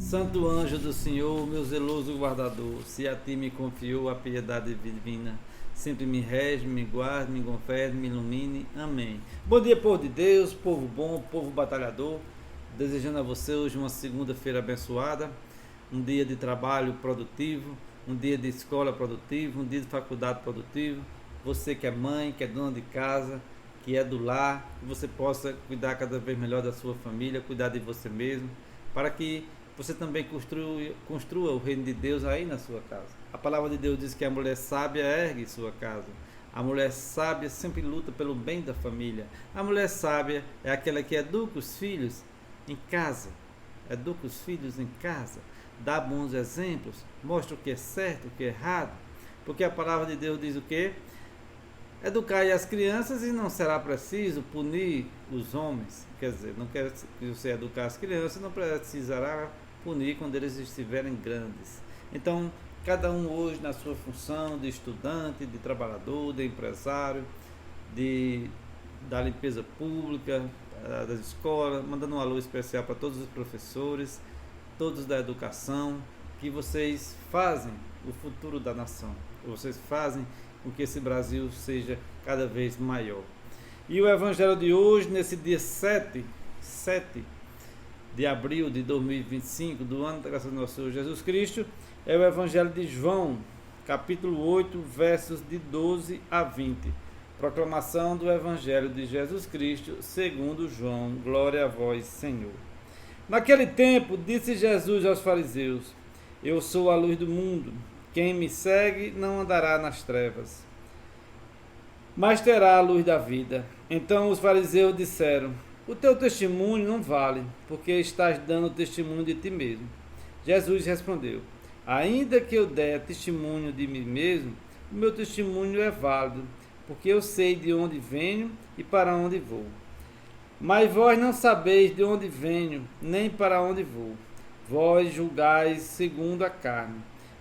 Santo anjo do Senhor, meu zeloso guardador, se a ti me confiou a piedade divina, sempre me rege, me guarde, me governe, me ilumine. Amém. Bom dia, povo de Deus, povo bom, povo batalhador. Desejando a você hoje uma segunda-feira abençoada, um dia de trabalho produtivo, um dia de escola produtivo, um dia de faculdade produtivo. Você que é mãe, que é dona de casa, que é do lar, que você possa cuidar cada vez melhor da sua família, cuidar de você mesmo, para que você também construa o reino de Deus aí na sua casa. A palavra de Deus diz que a mulher sábia ergue sua casa. A mulher sábia sempre luta pelo bem da família. A mulher sábia é aquela que educa os filhos em casa. Educa os filhos em casa. Dá bons exemplos. Mostra o que é certo, o que é errado. Porque a palavra de Deus diz o quê? Educai as crianças e não será preciso punir os homens. Quer dizer, não quer que você educar as crianças, não precisará punir quando eles estiverem grandes. Então, cada um hoje na sua função de estudante, de trabalhador, de empresário, da limpeza pública, das escolas, mandando um alô especial para todos os professores, todos da educação, que vocês fazem o futuro da nação, vocês fazem com que esse Brasil seja cada vez maior. E o evangelho de hoje, nesse dia 7 de abril de 2025, do ano da graça do nosso Senhor Jesus Cristo, é o evangelho de João, capítulo 8, versos de 12 a 20. Proclamação do evangelho de Jesus Cristo, segundo João. Glória a vós, Senhor. Naquele tempo, disse Jesus aos fariseus: Eu sou a luz do mundo. Quem me segue não andará nas trevas, mas terá a luz da vida. Então os fariseus disseram: O teu testemunho não vale, porque estás dando testemunho de ti mesmo. Jesus respondeu: Ainda que eu der testemunho de mim mesmo, o meu testemunho é válido, porque eu sei de onde venho e para onde vou. Mas vós não sabeis de onde venho, nem para onde vou. Vós julgais segundo a carne.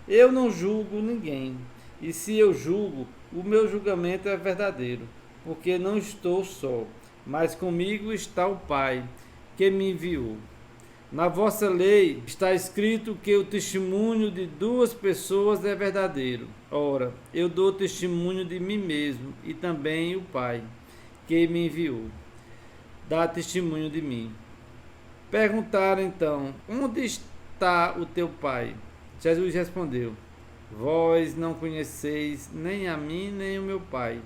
Eu não julgo ninguém, e se eu julgo, o meu julgamento é verdadeiro, porque não estou só, mas comigo está o Pai, que me enviou. Na vossa lei está escrito que o testemunho de duas pessoas é verdadeiro. Ora, eu dou testemunho de mim mesmo, e também o Pai, que me enviou, dá testemunho de mim. Perguntaram então: Onde está o teu Pai? Jesus respondeu: Vós não conheceis nem a mim nem o meu Pai.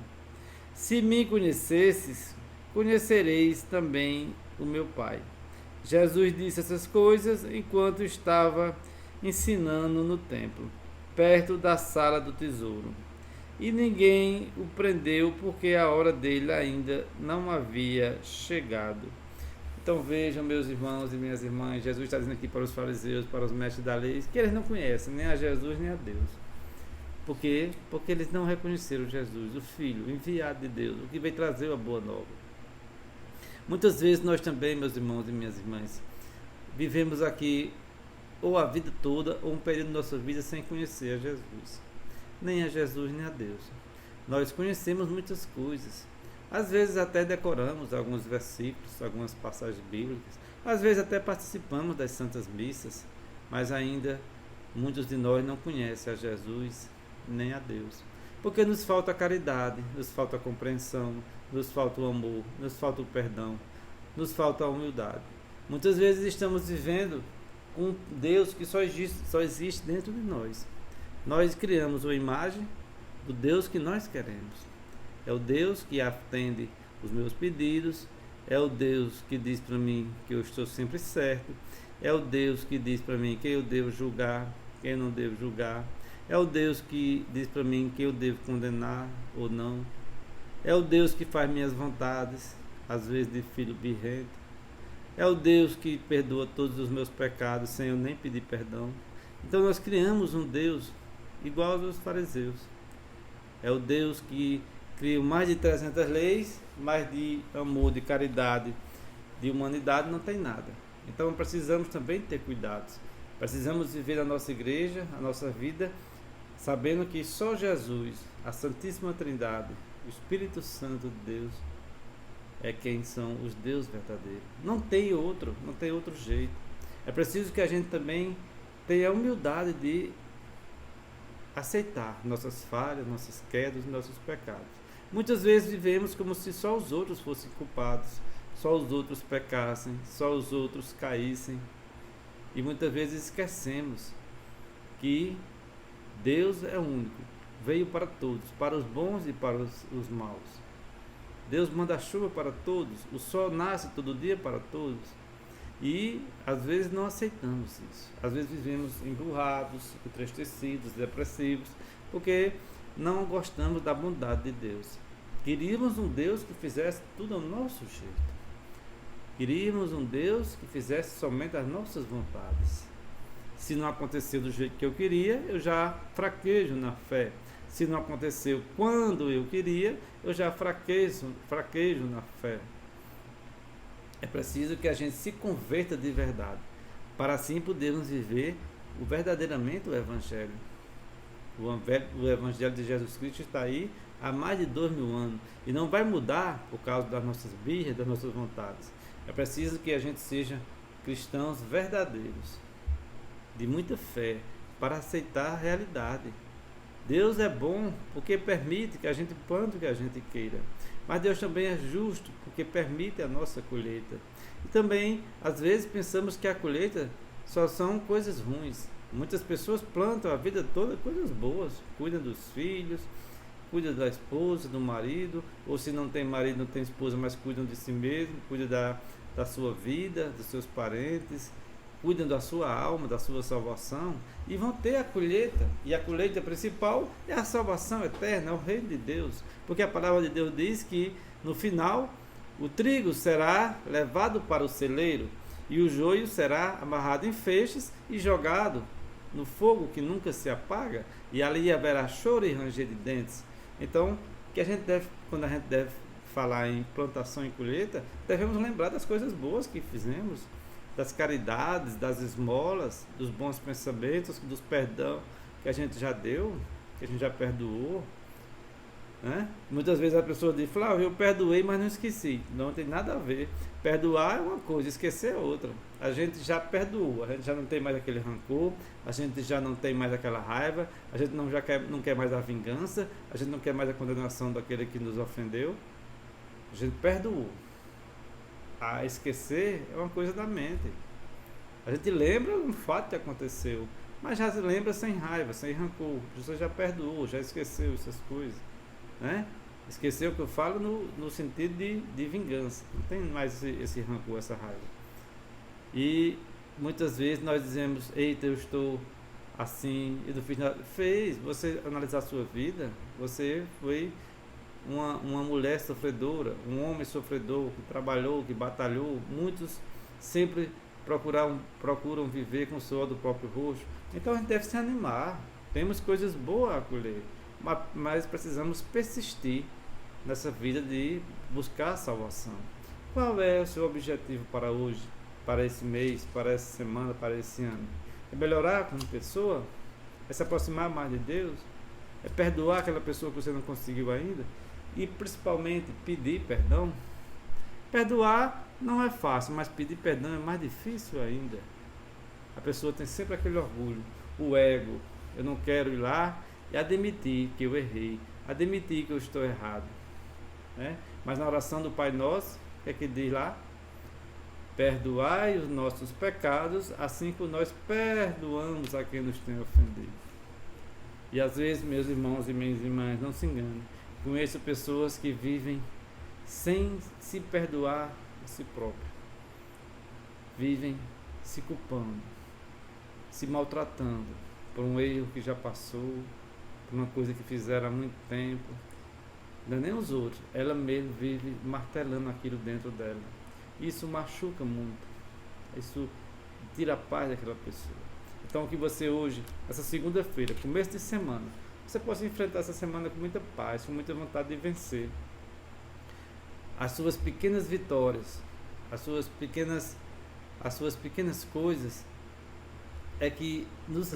Se me conhecesses, conhecereis também o meu Pai. Jesus disse essas coisas enquanto estava ensinando no templo, perto da sala do tesouro. E ninguém o prendeu, porque a hora dele ainda não havia chegado. Então vejam, meus irmãos e minhas irmãs, Jesus está dizendo aqui para os fariseus, para os mestres da lei, que eles não conhecem nem a Jesus nem a Deus. Por quê? Porque eles não reconheceram Jesus, o Filho, o enviado de Deus, o que veio trazer a boa nova. Muitas vezes nós também, meus irmãos e minhas irmãs, vivemos aqui ou a vida toda, ou um período da nossa vida sem conhecer a Jesus. Nem a Jesus nem a Deus. Nós conhecemos muitas coisas. Às vezes até decoramos alguns versículos, algumas passagens bíblicas. Às vezes até participamos das santas missas, mas ainda muitos de nós não conhecem a Jesus nem a Deus. Porque nos falta a caridade, nos falta a compreensão, nos falta o amor, nos falta o perdão, nos falta a humildade. Muitas vezes estamos vivendo com um Deus que só existe dentro de nós. Nós criamos uma imagem do Deus que nós queremos. É o Deus que atende os meus pedidos, é o Deus que diz para mim que eu estou sempre certo, é o Deus que diz para mim quem eu devo julgar, quem eu não devo julgar, é o Deus que diz para mim que eu devo condenar ou não, é o Deus que faz minhas vontades, às vezes de filho birrento, é o Deus que perdoa todos os meus pecados sem eu nem pedir perdão. Então nós criamos um Deus igual aos fariseus. É o Deus que cria mais de 300 leis, mas de amor, de caridade, de humanidade não tem nada. Então precisamos também ter cuidados. Precisamos viver a nossa igreja, a nossa vida, sabendo que só Jesus, a Santíssima Trindade, o Espírito Santo de Deus, é quem são os deuses verdadeiros. Não tem outro jeito. É preciso que a gente também tenha a humildade de aceitar nossas falhas, nossas quedas, nossos pecados. Muitas vezes vivemos como se só os outros fossem culpados, só os outros pecassem, só os outros caíssem. E muitas vezes esquecemos que Deus é único, veio para todos, para os bons e para os maus. Deus manda chuva para todos, o sol nasce todo dia para todos. E às vezes não aceitamos isso. Às vezes vivemos emburrados, entristecidos, depressivos, porque não gostamos da bondade de Deus. Queríamos um Deus que fizesse tudo ao nosso jeito. Queríamos um Deus que fizesse somente as nossas vontades. Se não aconteceu do jeito que eu queria, eu já fraquejo na fé. Se não aconteceu quando eu queria, eu já fraquejo na fé. É preciso que a gente se converta de verdade, para assim podermos viver verdadeiramente o Evangelho. O Evangelho de Jesus Cristo está aí há mais de 2000 anos e não vai mudar por causa das nossas birras, das nossas vontades. É preciso que a gente seja cristãos verdadeiros, de muita fé, para aceitar a realidade. Deus é bom porque permite que a gente plante o que a gente queira. Mas Deus também é justo porque permite a nossa colheita. E também, às vezes, pensamos que a colheita só são coisas ruins. Muitas pessoas plantam a vida toda coisas boas. Cuidam dos filhos, cuidam da esposa, do marido. Ou se não tem marido, não tem esposa, mas cuidam de si mesmo. Cuidam da sua vida, dos seus parentes. Cuidam da sua alma, da sua salvação, e vão ter a colheita, e a colheita principal é a salvação eterna, é o reino de Deus, porque a palavra de Deus diz que no final o trigo será levado para o celeiro, e o joio será amarrado em feixes e jogado no fogo que nunca se apaga, e ali haverá choro e ranger de dentes. Então, que a gente deve, quando a gente deve falar em plantação e colheita, devemos lembrar das coisas boas que fizemos, das caridades, das esmolas, dos bons pensamentos, dos perdão que a gente já deu, que a gente já perdoou, né? Muitas vezes a pessoa diz, Flávio, eu perdoei, mas não esqueci. Não tem nada a ver. Perdoar é uma coisa, esquecer é outra. A gente já perdoou, a gente já não tem mais aquele rancor, a gente já não tem mais aquela raiva, a gente não quer mais a vingança, a gente não quer mais a condenação daquele que nos ofendeu. A gente perdoou. A esquecer é uma coisa da mente. A gente lembra um fato que aconteceu, mas já se lembra sem raiva, sem rancor. Você já perdoou, já esqueceu essas coisas, né? Esqueceu o que eu falo no sentido de vingança. Não tem mais esse rancor, essa raiva. E muitas vezes nós dizemos, eita, eu estou assim, e no final fez você analisar a sua vida, você foi uma mulher sofredora, um homem sofredor, que trabalhou, que batalhou. Muitos sempre procuram viver com o suor do próprio rosto. Então a gente deve se animar. Temos coisas boas a colher, mas precisamos persistir nessa vida de buscar a salvação. Qual é o seu objetivo para hoje, para esse mês, para essa semana, para esse ano? É melhorar como pessoa? É se aproximar mais de Deus? É perdoar aquela pessoa que você não conseguiu ainda? E principalmente pedir perdão. Perdoar não é fácil, mas pedir perdão é mais difícil ainda. A pessoa tem sempre aquele orgulho, o ego. Eu não quero ir lá e admitir que eu errei, admitir que eu estou errado, né? Mas na oração do Pai Nosso, o que é que diz lá? Perdoai os nossos pecados, assim como nós perdoamos a quem nos tem ofendido. E às vezes, meus irmãos e minhas irmãs, não se enganem, conheço pessoas que vivem sem se perdoar a si próprio, vivem se culpando, se maltratando por um erro que já passou, por uma coisa que fizeram há muito tempo. Não é nem os outros, ela mesma vive martelando aquilo dentro dela. Isso machuca muito, isso tira a paz daquela pessoa. Então que você hoje, essa segunda-feira, começo de semana, você possa enfrentar essa semana com muita paz, com muita vontade de vencer. As suas pequenas vitórias, as suas pequenas coisas é que nos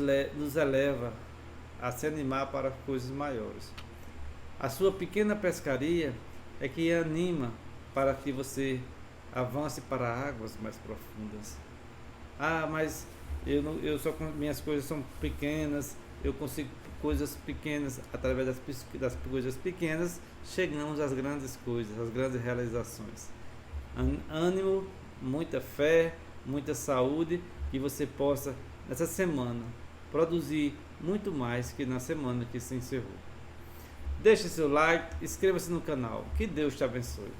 eleva a se animar para coisas maiores. A sua pequena pescaria é que anima para que você avance para águas mais profundas. Ah, mas eu só minhas coisas são pequenas, eu consigo coisas pequenas. Através das coisas pequenas chegamos às grandes coisas, às grandes realizações. Ânimo, muita fé, muita saúde, que você possa nessa semana produzir muito mais que na semana que se encerrou. Deixe seu like, inscreva-se no canal. Que Deus te abençoe.